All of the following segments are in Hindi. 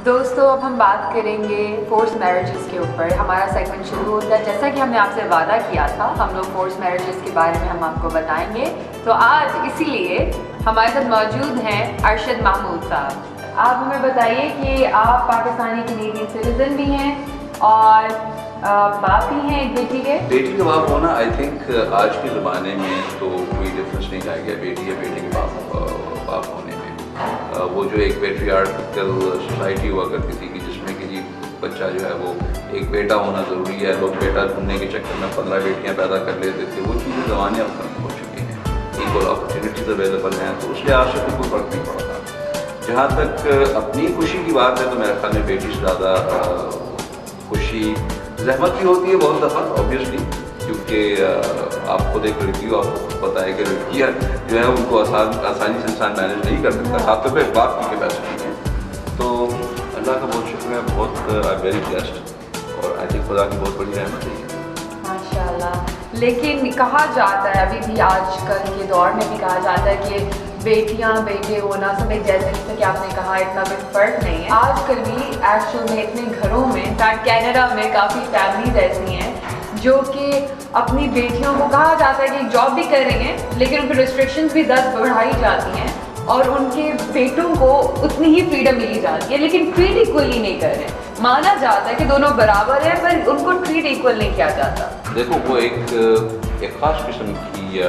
दोस्तों अब हम बात करेंगे फोर्स मैरिजेस के ऊपर। हमारा सेगमेंट शुरू होता है जैसा कि हमने आपसे वादा किया था, हम लोग फोर्स मैरिजेस के बारे में हम आपको बताएंगे। तो आज इसीलिए हमारे साथ मौजूद हैं अरशद महमूद साहब। आप हमें बताइए कि आप पाकिस्तानी कैनेडियन सिटीजन भी हैं और बाप भी हैं एक बेटी के। बेटी का बाप होना आई थिंक आज के ज़माने में तो कोई डिफरेंस नहीं आ गया बेटी या बेटे के बाप होने में। वो जो एक पेट्रियार्कल सोसाइटी हुआ करती थी कि जिसमें कि जी बच्चा जो है वो एक बेटा होना ज़रूरी है, लोग बेटा ढूंढने के चक्कर में 15 बेटियां पैदा कर लेते थे। वो चीज़ें ज़माने अब खत्म हो चुकी हैं, इक्वल अपॉर्चुनिटीज अवेलेबल हैं, तो उसके आज से कोई फ़र्क नहीं पड़ता। जहाँ तक अपनी खुशी की बात है तो मेरे ख्याल में बेटी से ज़्यादा खुशी जहमत भी होती है बहुत दफ़ा ऑब्वियसली, क्योंकि आप खुद एक लड़की हो, आपको पता है कि लड़कियाँ जो है उनको आसानी से इंसान मैनेज नहीं कर सकता, खासतौर पर बाप की कैपेसिटी है। तो अल्लाह का बहुत शुक्र है, बहुत आई वेरी ब्लेस्ड और आई थिंक खुदा की बहुत बड़ी रहमत है माशाल्लाह। लेकिन कहा जाता है अभी भी आजकल के दौर में भी कहा जाता है कि बेटियां बेटे होना सब एक जैसे, जैसे कि आपने कहा इतना कोई फ़र्क नहीं है। आजकल भी एक्चुअल में इतने घरों में इनफैक्ट कैनेडा में काफ़ी फैमिलीज ऐसी हैं जो कि अपनी बेटियों को कहा जाता है कि जॉब भी कर रही हैं लेकिन उन पर रिस्ट्रिक्शंस भी 10 बढ़ाई जाती हैं और उनके बेटों को उतनी ही फ्रीडम मिली जाती है, लेकिन ट्रीट इक्वली नहीं कर रहे। माना जाता है कि दोनों बराबर है पर उनको ट्रीट इक्वल नहीं किया जाता। देखो वो एक ख़ास किस्म की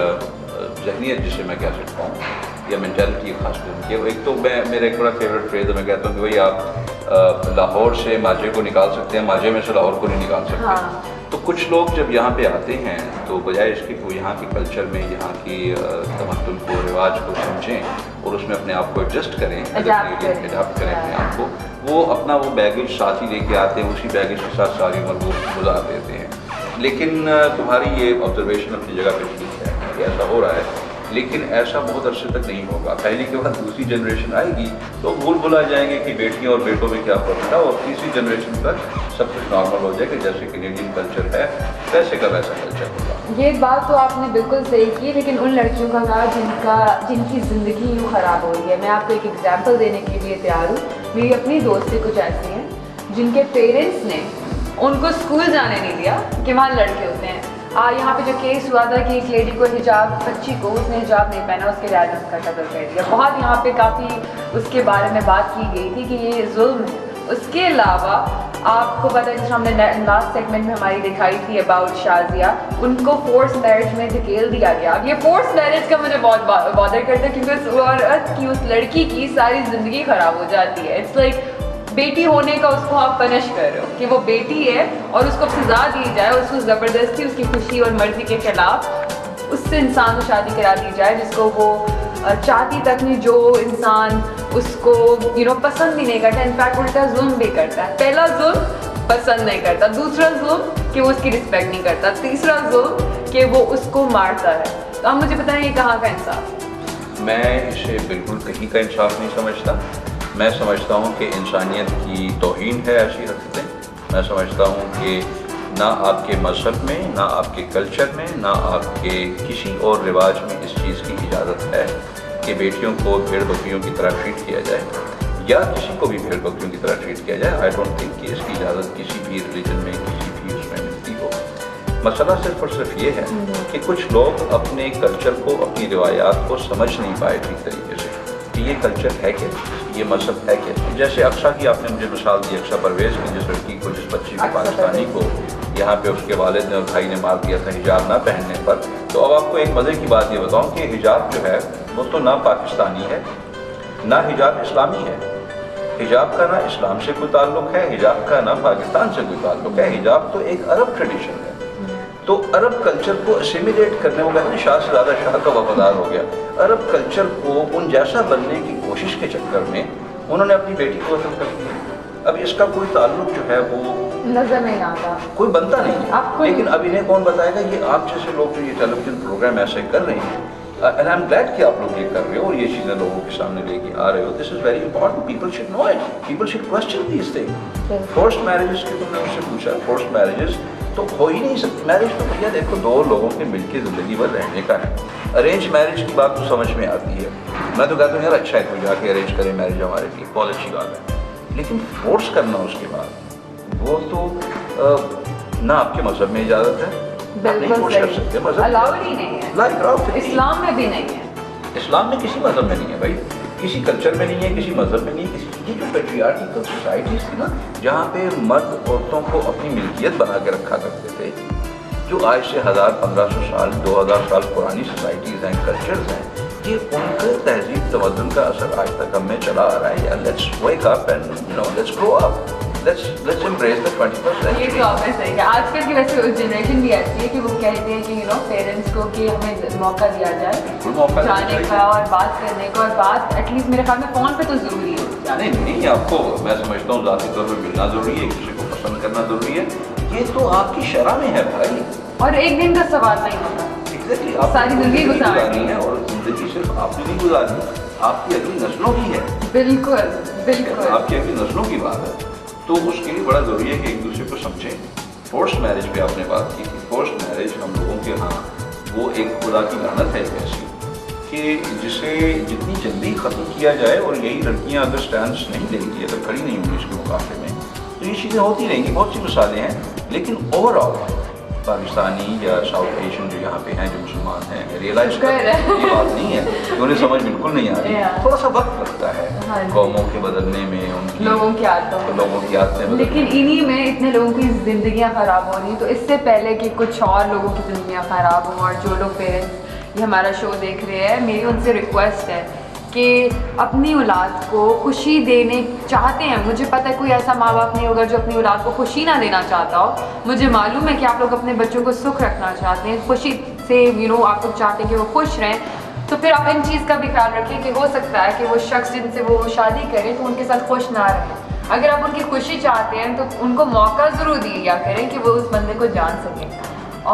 जहनीत जिसे मैं कह सकता हूँ या मेंटालिटी खास किस्म की। एक तो मेरा एक बड़ा फेवरेट फ्रेज है, मैं कहता हूँ कि भाई आप लाहौर से माजे को निकाल सकते हैं, माजे में से लाहौर को नहीं निकाल सकते। हाँ। तो कुछ लोग जब यहाँ पे आते हैं तो बजाय इसके वो यहाँ के कल्चर में यहाँ की तमद्दुन को रिवाज को समझें और उसमें अपने आप को एडजस्ट करें, अडाप्ट करें अपने आप को, वो अपना वो बैगेज साथ ही लेके आते हैं, उसी बैगेज के साथ सारी उम्र वो गुजार देते हैं। लेकिन तुम्हारी ये ऑब्जर्वेशन अपनी जगह पे ठीक है, ऐसा हो रहा है, लेकिन ऐसा बहुत अरसे तक नहीं होगा। पहले के बाद दूसरी जनरेशन आएगी तो भूल जाएंगे कि बेटियों और बेटों में क्या फर्क था, और तीसरी जनरेशन तक सब कुछ नॉर्मल हो जाएगा, जैसे कैनेडियन कल्चर है वैसे का वैसा कल्चर होगा। ये बात तो आपने बिल्कुल सही की, लेकिन उन लड़कियों का कहा जिनकी ज़िंदगी यूँ ख़राब हो रही है। मैं आपको एक एग्जाम्पल देने के लिए तैयार हूँ। मेरी अपनी दोस्तें कुछ ऐसी हैं जिनके पेरेंट्स ने उनको स्कूल जाने नहीं दिया कि वहाँ लड़के होते हैं। यहाँ पे जो केस हुआ था कि एक लेडी को हिजाब, बच्ची को उसने हिजाब नहीं पहना, उसके डैड ने उसका कत्ल कर दिया। बहुत यहाँ पे काफ़ी उसके बारे में बात की गई थी कि ये जुल्म है। उसके अलावा आपको पता है, जैसे हमने लास्ट सेगमेंट में हमारी दिखाई थी अबाउट शाजिया, उनको फोर्स मैरिज में धकेल दिया गया। अब ये फोर्स मैरिज का मुझे बहुत बॉदर करता है क्योंकि उस औरत की, उस लड़की की सारी ज़िंदगी ख़राब हो जाती है। इट्स लाइक बेटी होने का उसको आप पनिश कर रहे हो कि वो बेटी है और उसको सजा दी जाए, उसको ज़बरदस्ती उसकी खुशी और मर्ज़ी के ख़िलाफ़ उससे इंसान को शादी करा दी जाए जिसको वो चाहती तक नहीं, जो इंसान उसको पसंद भी नहीं करता, इनफैक्ट उल्टा जुल्म भी करता है। पहला जुल्म पसंद नहीं करता, दूसरा जुल्म कि वो उसकी रिस्पेक्ट नहीं करता, तीसरा जुल्म कि वो उसको मारता है। तो आप मुझे बताएं ये कहाँ का इंसाफ? मैं इसे बिल्कुल कहीं का इंसाफ नहीं समझता। मैं समझता हूँ कि इंसानियत की तौहीन है ऐसी हरकतें। मैं समझता हूँ कि ना आपके मज़हब में, ना आपके कल्चर में, ना आपके किसी और रिवाज में इस चीज़ की इजाज़त है कि बेटियों को भेड़ बकरियों की तरह ट्रीट किया जाए या किसी को भी भेड़ बकरियों की तरह ट्रीट किया जाए। आई डोंट थिंक कि इसकी इजाज़त किसी भी रिलीजन में, किसी भी उसमें मिलती हो। मसला सिर्फ और सिर्फ ये है कि कुछ लोग अपने कल्चर को, अपनी रिवायात को समझ नहीं पाए ठीक तरीके से कि ये कल्चर है क्या, ये मज़हब है क्या। जैसे अक्सा की आपने मुझे मिसाल दी, अक्सा परवेज़ की, जिस लड़की को, जिस बच्ची को, पाकिस्तानी को यहाँ पे उसके वालिद ने और भाई ने मार दिया था हिजाब ना पहनने पर। तो अब आपको एक मज़े की बात ये बताऊँ कि हिजाब जो है वो तो ना पाकिस्तानी है, ना हिजाब इस्लामी है। हिजाब का ना इस्लाम से कोई ताल्लुक़ है, हिजाब का ना पाकिस्तान से कोई ताल्लुक़ है। हिजाब तो एक अरब ट्रेडिशन है। तो अरब कल्चर को असिमिलेट करने, वो कहते हैं शाह से ज़्यादा शाह का वफादार हो गया। अरब कल्चर को उन जैसा बनने की कोशिश के चक्कर में उन्होंने अपनी बेटी को कत्ल कर दिया। अब इसका कोई ताल्लुक जो है वो नजर नहीं आता, कोई बनता नहीं है। लेकिन अब इन्हें कौन बताएगा? ये आप जैसे लोग जो ये टेलीविजन प्रोग्राम ऐसे कर रहे हैं, एंड आई एम ग्लैड कि आप लोग ये कर रहे हो और ये चीज़ें लोगों के सामने लेके आ रहे हो। This is very important, people should know it, people should question these things. Forced marriages की तुमने मुझसे पूछा, फोर्स्ड मैरिजेस तो हो ही नहीं सकती। मैरिज तो भैया देखो दो लोगों के मिलकर ज़िंदगी भर रहने का है। अरेंज मैरिज की बात तो समझ में आती है, मैं तो कहता हूँ यार अच्छा है कोई जाके अरेंज करे मैरिज, हमारे लिए बहुत अच्छी बात है। लेकिन फोर्स करना उसके बाद वो तो ना आपके मजहब में इजाज़त है, आप नहीं फोर्स कर सकते, मजहब अलाउड ही नहीं है, इस्लाम में भी नहीं है। इस्लाम में किसी मजहब में नहीं है भाई, किसी कल्चर में नहीं है, किसी मजहब में नहीं है, किसी ये जो पेट्रियार्किकल सोसाइटीज़ थी ना, जहाँ पे मर्द औरतों को अपनी मिल्कियत बना के रखा करते थे, जो आज से 1000-1500 साल 2000 साल पुरानी सोसाइटीज़ हैं, कल्चर्स हैं, ये उनका तहजीब तमद्दुन का असर आज तक हमें चला आ रहा है। यार let's wake up and let's grow up, let's embrace the 21st century। ये तो आपने सही कहा। आजकल की वैसे जनरेशन भी ऐसी है कि वो कहते हैं कि पेरेंट्स को कि हमें मौका दिया जाए जाने का और बात करने का, और बात एटलीस्ट मेरे ख्याल में फ़ोन पे तो ज़रूरी है। नहीं, आपको मैं समझता हूँ ज़ाती तौर पर मिलना ज़रूरी है, किसी को पसंद करना ज़रूरी है, ये तो आपकी शरह में है भाई, और एक दिन का सवाल नहीं होता। एग्जैक्टली, आप सारी ज़िंदगी गुजारनी है, और ज़िंदगी सिर्फ आपने नहीं गुजारनी, आपकी अगली नस्लों की है। बिल्कुल आपकी अगली नस्लों की बात है, तो उसके लिए बड़ा ज़रूरी है कि एक दूसरे को समझें। फोर्स्ड मैरिज पे आपने बात की कि फोर्स्ड मैरिज हम लोगों के यहाँ वो एक खुदा की लानत है ऐसी कि जिसे जितनी जल्दी ख़त्म किया जाए, और यही लड़कियाँ अगर स्टैंड नहीं लेंगी, अगर खड़ी नहीं होंगी इसके मुकाबले में, तो ये चीज़ें होती रहेंगी। बहुत सी मिसालें हैं, लेकिन ओवरऑल पाकिस्तानी या साउथ एशियन जो यहाँ पे हैं, जो मुसलमान हैं, रियलाइज कर ये बात नहीं है कि उन्हें समझ बिल्कुल नहीं आ रही, थोड़ा सा वक्त लगता है कौमों के बदलने में, उनकी लोगों की आदतें में, लेकिन इन्हीं में इतने लोगों की ज़िंदगियाँ ख़राब हो रही हैं। तो इससे पहले कि कुछ और लोगों की ज़िंदगियाँ ख़राब हों, और जो लोग पेरेंट्स ये हमारा शो देख रहे हैं, मेरी उनसे रिक्वेस्ट है कि अपनी औलाद को खुशी देने चाहते हैं। मुझे पता है कोई ऐसा माँ बाप नहीं होगा जो अपनी औलाद को खुशी ना देना चाहता हो। मुझे मालूम है कि आप लोग अपने बच्चों को सुख रखना चाहते हैं, खुशी से आप लोग चाहते हैं कि वो खुश रहें। तो फिर आप इन चीज़ का भी ख्याल रखें कि हो सकता है कि वो शख्स जिनसे वो शादी करें तो उनके साथ खुश ना रहें। अगर आप उनकी खुशी चाहते हैं तो उनको मौका ज़रूर दिया करें कि वो उस बंदे को जान सकें,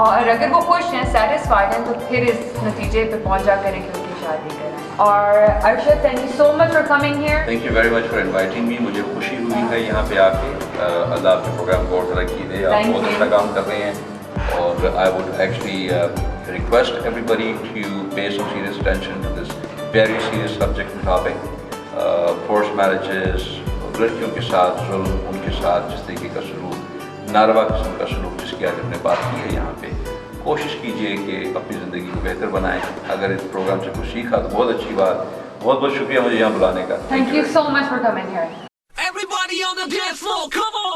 और अगर वो खुश हैं, सेटिस्फाइड हैं, तो फिर इस नतीजे पे पहुंचा करें कि उनकी शादी करें। और Arshad, thank you so much for coming here. Thank you very much for inviting me. मुझे खुशी हुई है यहाँ पे आके। अल्लाह आपके प्रोग्राम को और तरक्की दे, आप बहुत अच्छा काम कर रहे हैं, और I would actually request everybody to pay some serious attention to this very serious subject and topic, forced marriages, लड़कियों के साथ जुल्म, उनके साथ जिस तरीके का सलूक, नारवा किस्म का सलूक जिसकी आज हमने बात की है यहाँ पे। कोशिश कीजिए कि अपनी ज़िंदगी को बेहतर बनाएं। अगर इस प्रोग्राम से कुछ सीखा तो बहुत अच्छी बात। बहुत बहुत शुक्रिया मुझे यहाँ बुलाने का। Thank you so much for coming here. Everybody on the dance floor, come on!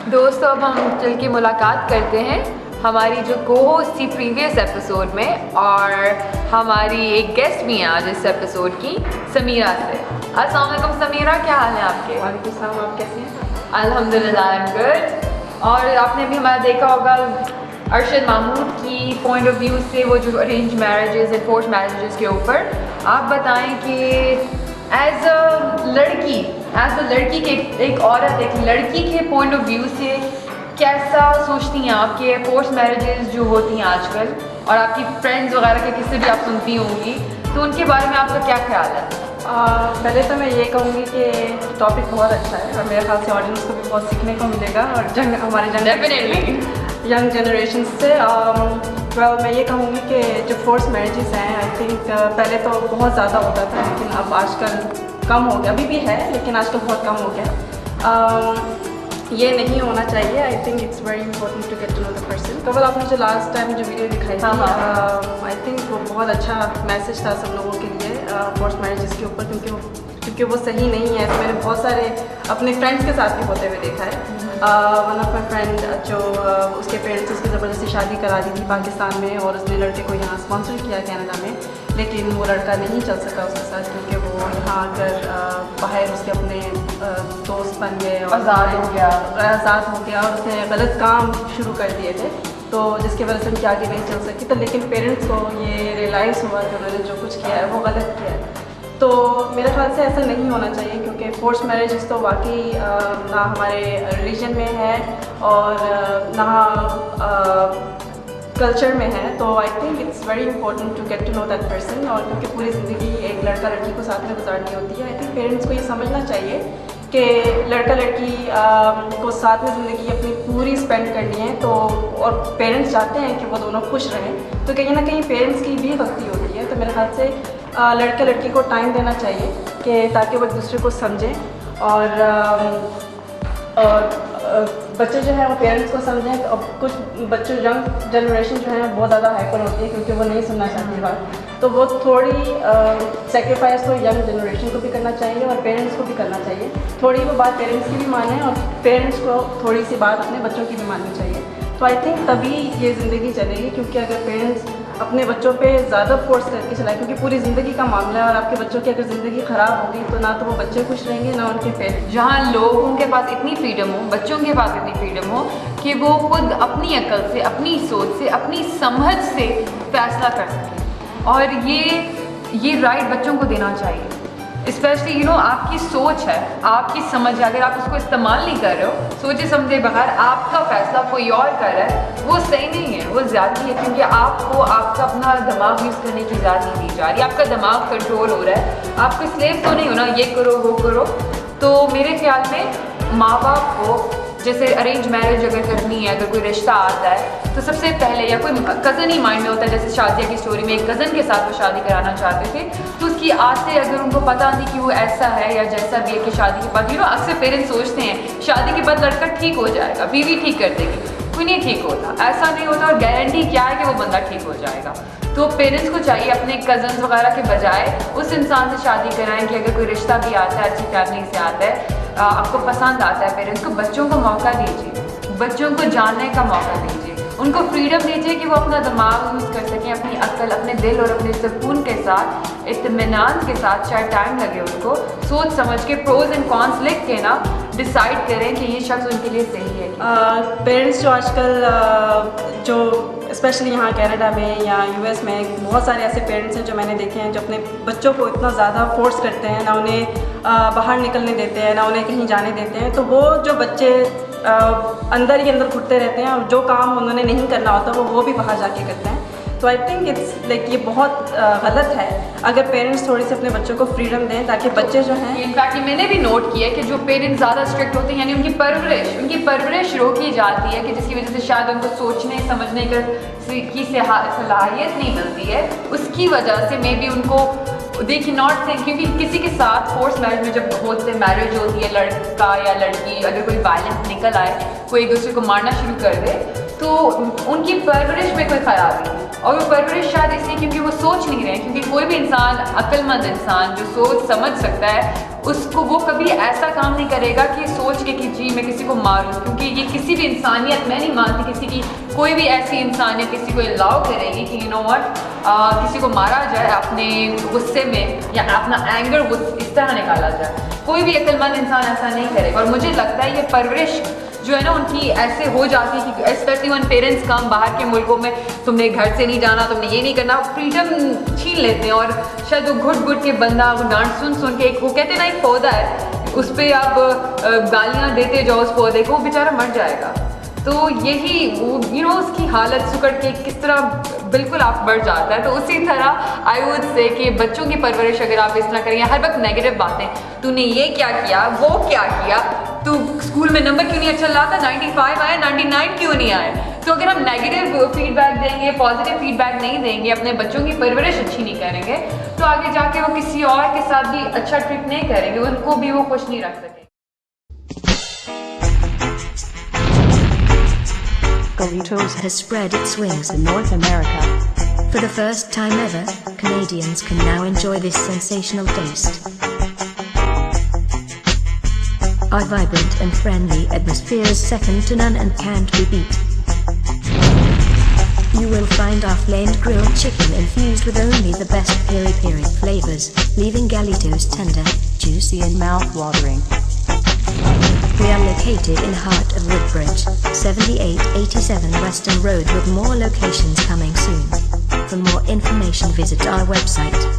दोस्तों, अब हम चल के मुलाकात करते हैं हमारी जो को होस्ट थी प्रीवियस एपिसोड में, और हमारी एक गेस्ट भी हैं आज इस एपिसोड की, समीरा से। अस्सलाम वालेकुम समीरा, क्या हाल है आपके? वालेकुम सलाम, आप कैसे हैं? अल्हम्दुलिल्लाह, आई एम गुड। और आपने भी हमारा देखा होगा अरशद महमूद की पॉइंट ऑफ व्यू से वो जो arrange marriages and force marriages के ऊपर। आप बताएं कि एज अ लड़की के एक औरत, एक लड़की के पॉइंट ऑफ व्यू से कैसा सोचती हैं आप कि फोर्स मैरिजेस जो होती हैं आजकल, और आपकी फ्रेंड्स वगैरह के किस्से भी आप सुनती होंगी, तो उनके बारे में आपका क्या ख्याल है? पहले तो मैं ये कहूँगी कि टॉपिक बहुत अच्छा है, और मेरे ख्याल से ऑडियंस को भी बहुत सीखने को मिलेगा, और हमारे डेफिनेटली यंग जनरेशन से। वेल, मैं ये कहूँगी कि जो फोर्स मैरिजेस हैं, आई थिंक पहले तो बहुत ज़्यादा होता था, लेकिन अब आजकल कम हो गया। अभी भी है, लेकिन आजकल बहुत कम हो गया। ये नहीं होना चाहिए। I think it's very important to get to know the person. कबल आपने जो लास्ट टाइम जो वीडियो दिखाई थी, आई थिंक वो बहुत अच्छा मैसेज था सब लोगों के लिए फोर्स मैरिजेस के ऊपर, क्योंकि वो क्योंकि वो सही नहीं है। तो मैंने बहुत सारे अपने फ्रेंड्स के साथ भी होते हुए देखा है। वन ऑफ माई फ्रेंड जो उसके पेरेंट्स उसकी ज़बरदस्ती शादी करा दी थी पाकिस्तान में, और उसने लड़के को यहाँ स्पॉन्सर किया कनाडा में, लेकिन वो लड़का नहीं चल सका उसके साथ क्योंकि वो यहाँ आकर बाहर उसके अपने दोस्त बन गए और आज़ाद हो गया और उसने गलत काम शुरू कर दिए थे, तो जिसकी वजह से उनकी आगे नहीं चल सकी। तो लेकिन पेरेंट्स को ये रियलाइज़ हुआ कि उन्होंने जो कुछ किया है वो गलत किया है। तो मेरे ख्याल से ऐसा नहीं होना चाहिए, क्योंकि फोर्स मैरिजेस तो वाकई ना हमारे रिलीजन में है और ना कल्चर में है। तो I think it's very important to get to know that person, और क्योंकि पूरी ज़िंदगी एक लड़का लड़की को साथ में गुजारनी होती है। आई थिंक पेरेंट्स को ये समझना चाहिए कि लड़का लड़की को साथ में ज़िंदगी अपनी पूरी स्पेंड करनी है, तो और पेरेंट्स चाहते हैं कि वो दोनों खुश रहें, तो कहीं ना कहीं पेरेंट्स की भी गलती होती है। तो मेरे ख्याल से लड़के लड़की को टाइम देना चाहिए कि ताकि वो एक दूसरे को समझें, और बच्चे जो हैं वो पेरेंट्स को समझें। तो अब कुछ बच्चे यंग जनरेशन जो है बहुत ज़्यादा हाइपर होती है क्योंकि वो नहीं सुनना चाहती बात, तो वो थोड़ी सेक्रीफाइस तो यंग जनरेशन को भी करना चाहिए और पेरेंट्स को भी करना चाहिए। थोड़ी वो बात पेरेंट्स की भी माने और पेरेंट्स को थोड़ी सी बात अपने बच्चों की भी माननी चाहिए। तो आई थिंक तभी ये ज़िंदगी चलेगी, क्योंकि अगर पेरेंट्स अपने बच्चों पे ज़्यादा फोर्स करके चलाएं, क्योंकि पूरी ज़िंदगी का मामला है और आपके बच्चों की अगर ज़िंदगी ख़राब होगी तो ना तो वो बच्चे खुश रहेंगे ना उनके पेरेंट्स। जहाँ लोगों के पास इतनी फ्रीडम हो, बच्चों के पास इतनी फ्रीडम हो कि वो खुद अपनी अकल से, अपनी सोच से, अपनी समझ से फैसला कर सकें, और ये राइट बच्चों को देना चाहिए। स्पेशली आपकी सोच है, आपकी समझ है, अगर आप उसको इस्तेमाल नहीं कर रहे हो, सोचे समझे बगैर आपका फैसला कोई और कर रहा है, वो सही नहीं है, वो ज़्यादती है, क्योंकि आपको आपका अपना दिमाग यूज़ करने की इजाज़त नहीं दी जा रही। आपका दिमाग कंट्रोल हो रहा है, आपको स्लेव तो नहीं होना ये करो वो करो। तो मेरे ख्याल में माँ बाप को जैसे अरेंज मैरिज अगर करनी है, अगर कोई रिश्ता आता है तो सबसे पहले, या कोई कज़न ही माइंड में होता है, जैसे शादिया की स्टोरी में एक कज़न के साथ वो शादी कराना चाहते थे, तो उसकी आते अगर उनको पता थी कि वो ऐसा है या जैसा भी है कि शादी के बाद अक्सर पेरेंट्स सोचते हैं शादी के बाद लड़का ठीक हो जाएगा, बीवी ठीक कर देगी, कोई नहीं ठीक होता, ऐसा नहीं होता, और गारंटी क्या है कि वो बंदा ठीक हो जाएगा। तो पेरेंट्स को चाहिए अपने कज़न्स वगैरह के बजाय उस इंसान से शादी कराएं कि अगर कोई रिश्ता भी आता है, अच्छी फैमिली से आता है, आपको पसंद आता है, पेरेंट्स को बच्चों को मौका दीजिए, बच्चों को जानने का मौका दीजिए, उनको फ्रीडम दीजिए कि वो अपना दिमाग यूज़ कर सकें, अपनी अक्ल, अपने दिल और अपने सुकून के साथ, इत्मीनान के साथ, चाहे टाइम लगे उनको, सोच समझ के प्रोज एंड कॉन्स लिख के ना डिसाइड करें कि ये शख्स उनके लिए सही है। पेरेंट्स जो आजकल जो स्पेशली यहाँ कनाडा में या यूएस में बहुत सारे ऐसे पेरेंट्स हैं जो मैंने देखे हैं जो अपने बच्चों को इतना ज़्यादा फोर्स करते हैं, ना उन्हें बाहर निकलने देते हैं, ना उन्हें कहीं जाने देते हैं। तो वो जो बच्चे अंदर ही अंदर घुटते रहते हैं और जो काम उन्होंने नहीं करना होता वो भी बाहर जाके करते हैं। तो आई थिंक इट्स लाइक ये बहुत गलत है। अगर पेरेंट्स थोड़ी सी अपने बच्चों को फ्रीडम दें ताकि बच्चे जो हैं, इनफैक्ट मैंने भी नोट किया है कि जो पेरेंट्स ज़्यादा स्ट्रिक्ट होते हैं, यानी उनकी परवरिश रोकी जाती है, कि जिसकी वजह से शायद उनको सोचने समझने की सलाहियत नहीं मिलती है, उसकी वजह से मे बी उनको दे कैन नॉट थिंक, क्योंकि किसी के साथ फोर्स मैरिज में जब मैरिज होती है, लड़का या लड़की अगर कोई वायलेंस निकल आए, कोई एक दूसरे को मारना शुरू कर दे, तो उनकी परवरिश में कोई खराबी है, और वो परवरिश शायद इसलिए क्योंकि वो सोच नहीं रहे, क्योंकि कोई भी इंसान, अक्लमंद इंसान जो सोच समझ सकता है, उसको वो कभी ऐसा काम नहीं करेगा कि सोच के कि जी मैं किसी को मारूं, क्योंकि ये किसी भी इंसानियत, मैं नहीं मानती किसी की कोई भी ऐसी इंसानियत किसी को अलाउ करेगी कि किसी को मारा जाए अपने गुस्से में या अपना एंगर इस तरह निकाला जाए। कोई भी अक्लमंद इंसान ऐसा नहीं करेगा, और मुझे लगता है ये परवरिश जो है ना उनकी ऐसे हो जाती है कि स्पेशली वन पेरेंट्स कम बाहर के मुल्कों में, तुमने घर से नहीं जाना, तुमने ये नहीं करना, फ्रीडम छीन लेते हैं, और शायद वो घुट के बंदा वो डांट सुन के, वो कहते हैं ना एक पौधा है, उस पर आप गालियाँ देते जाओ उस पौधे को, वो बेचारा मर जाएगा। तो यही उसकी हालत सुकड़ के किस तरह बिल्कुल आप बढ़ जाता है। तो उसी तरह आई वुड से कि बच्चों की परवरिश अगर आप इस तरह करेंगे, हर वक्त नेगेटिव बातें, तूने ये क्या किया, वो क्या किया, तू स्कूल में नंबर क्यों नहीं अच्छा लाता, 95 आया, 99 क्यों नहीं आए, तो अगर हम नेगेटिव फीडबैक देंगे, पॉजिटिव फीडबैक नहीं देंगे, अपने बच्चों की परवरिश अच्छी नहीं करेंगे, तो आगे जाके वो किसी और के साथ भी अच्छा ट्रीट नहीं करेंगे, उनको भी वो खुश नहीं रख सकेंगे। Gully has spread its wings in North America. For the first time ever, Canadians can now enjoy this sensational taste. Our vibrant and friendly atmosphere is second to none and can't be beat. You will find our flamed grilled chicken infused with only the best peri-peri flavors, leaving Galitos tender, juicy and mouth-watering. We are located in heart of Woodbridge, 7887 Western Road, with more locations coming soon. For more information visit our website.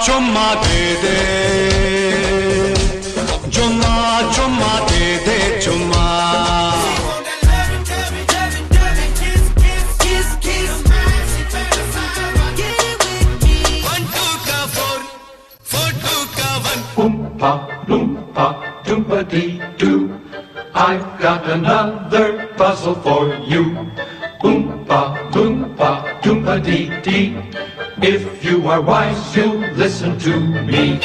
चुम्मा दे दे चुम्मा दे दे चुम्मा Oompa loompa doompa dee doo, I've got another puzzle for you. Oompa loompa doompa dee dee, if you are wise, you'll listen to me.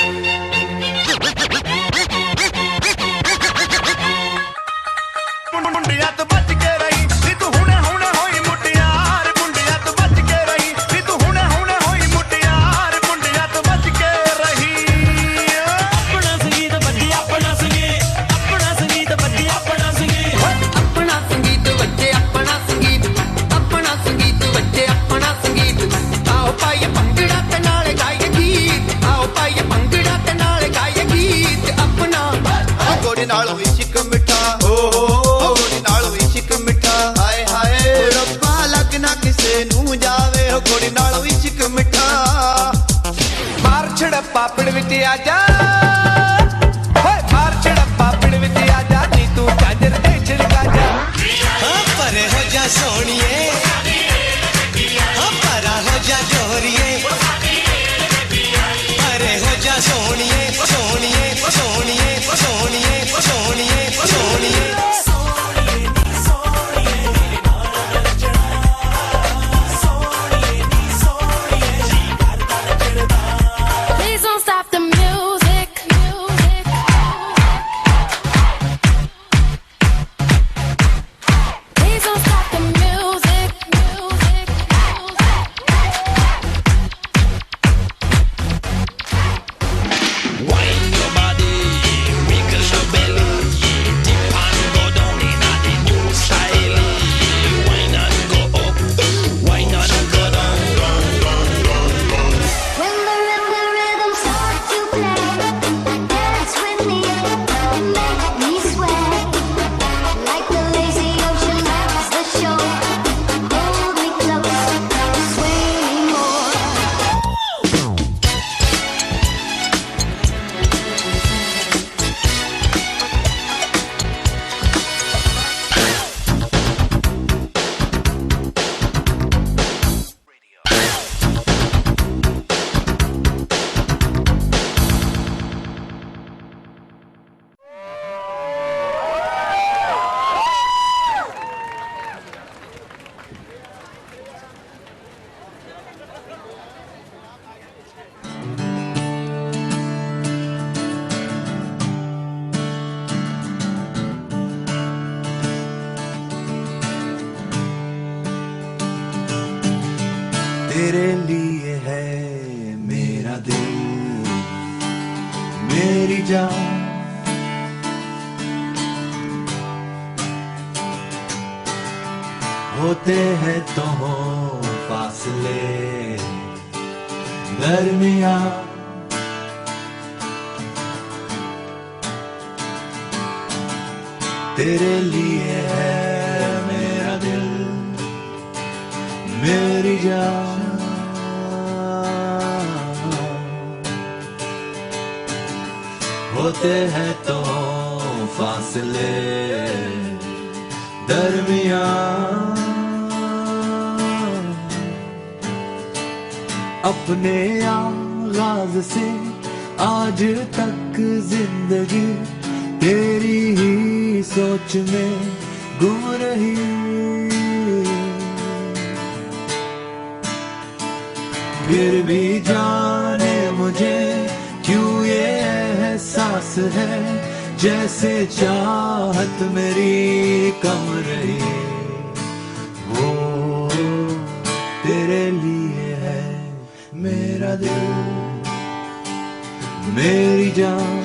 पापड़ विच आजा मार छड़प्पा पिड़ विच आजा नी तू चादर दे छिड़का जा परे हो जा सोनिए परा हो जा जोरिए परे हो जा सोनिए सोनिए सोनिए सोनिए सोनिए सोनिए Please don't stop the music. जान। होते हैं तो हो फासले दरमियां, तेरे लिए है मेरा दिल मेरी जान। होते हैं तो फासले दरमियां, अपने आगाज से आज तक जिंदगी तेरी ही सोच में गुम रही। फिर भी जाने मुझे क्यों ये एहसास है जैसे चाहत मेरी कम रही। वो तेरे लिए है मेरा दिल मेरी जान।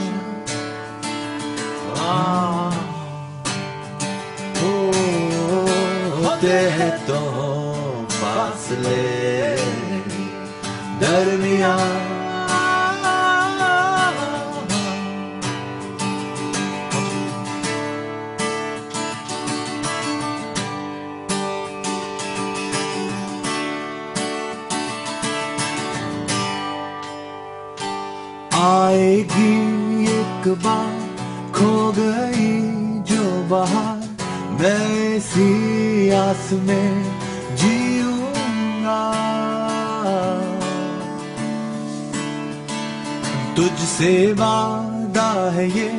होते हैं तो फासले दरमियां, आएगी एक बार खो गई जो बहार, मैं इसी आस में जीऊंगा। तुझसे वादा है ये,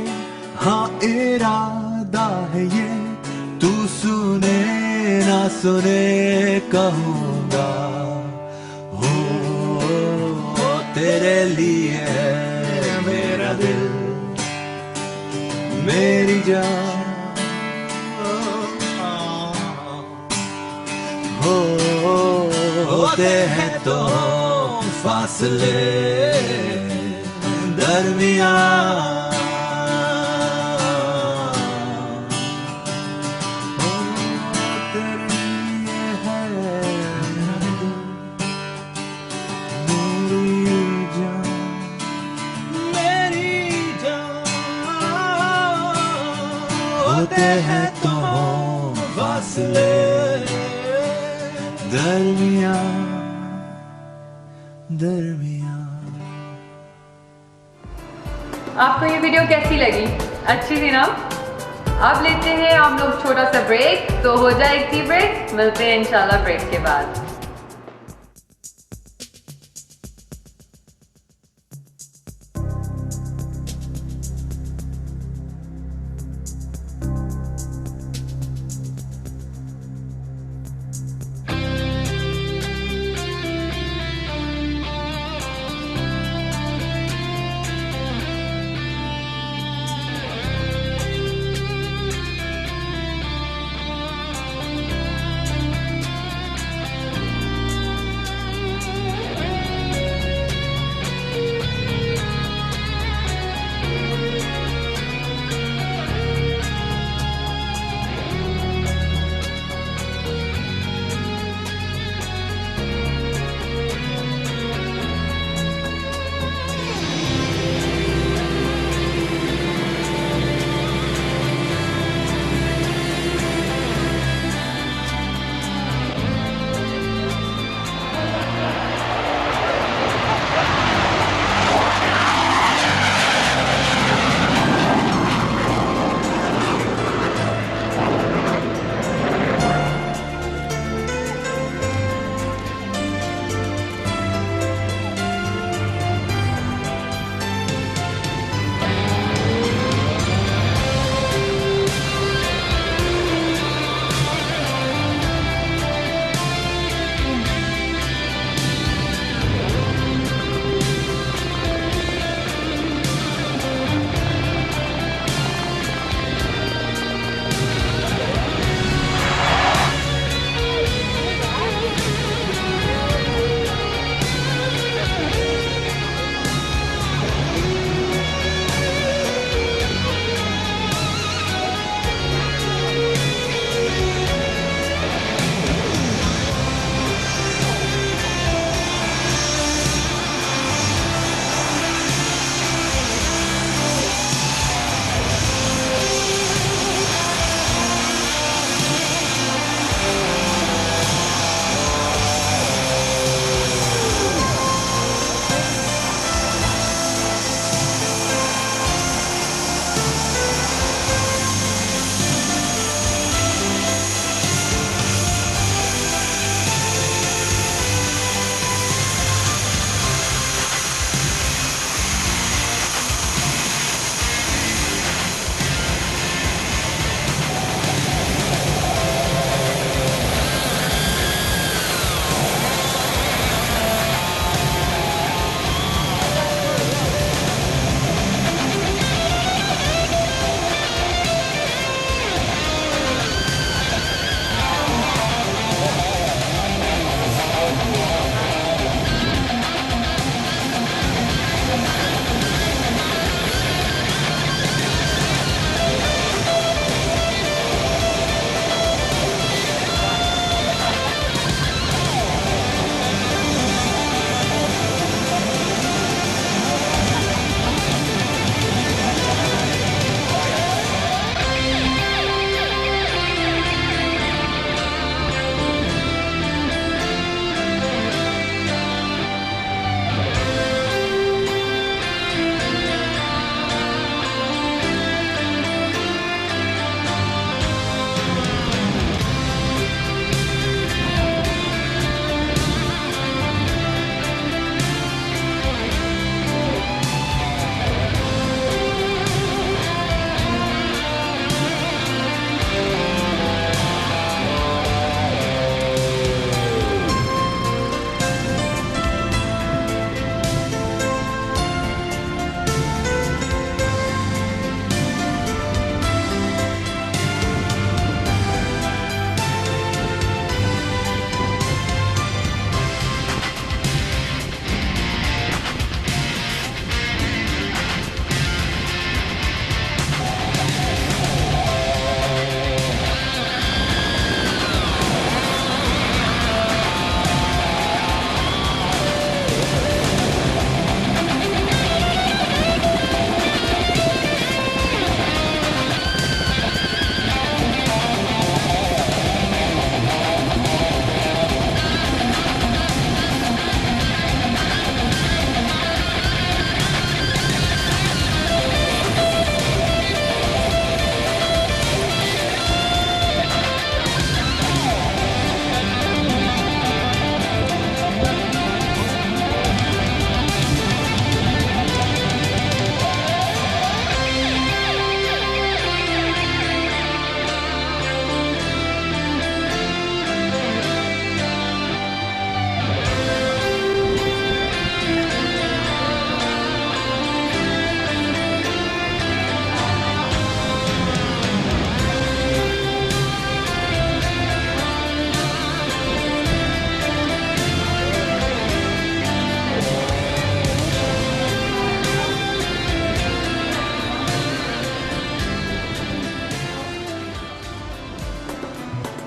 हाँ इरादा है ये, तू सुने ना सुने कहूँगा। हो तेरे लिए है मेरा दिल मेरी जान। होते हैं तो फासले दरमियां, तेरे लिए है मेरी जान मेरी जान। होते हैं तो फासले दरमियां दरमियां। आपको ये वीडियो कैसी लगी? अच्छी थी ना? अब लेते हैं हम लोग छोटा सा ब्रेक, तो हो जाए एक टी ब्रेक, मिलते हैं इंशाल्लाह ब्रेक के बाद।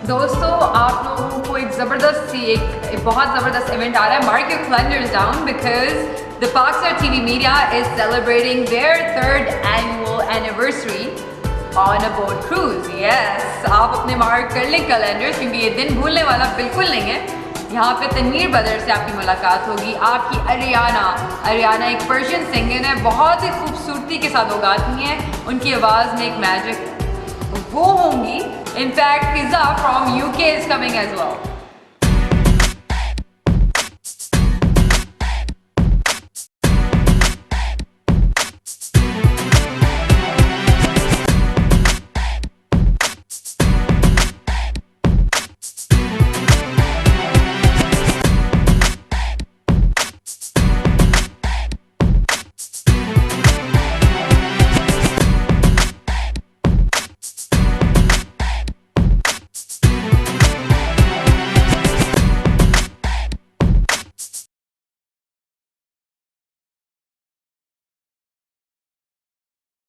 दोस्तों आप लोगों को एक बहुत ज़बरदस्त इवेंट आ रहा है. Mark your calendars down because the Parkstar TV Media is celebrating their 3rd annual anniversary on a boat cruise. Yes, आप अपने मार्क कर लें कैलेंडर्स क्योंकि ये दिन भूलने वाला बिल्कुल नहीं है. यहाँ पे तनवीर बदर से आपकी मुलाकात होगी. आपकी अरियाना एक पर्शियन सिंगर है, बहुत ही खूबसूरती के साथ वो गाती हैं, उनकी आवाज़ में एक मैजिक वो होंगी. In fact pizza from UK is coming as well.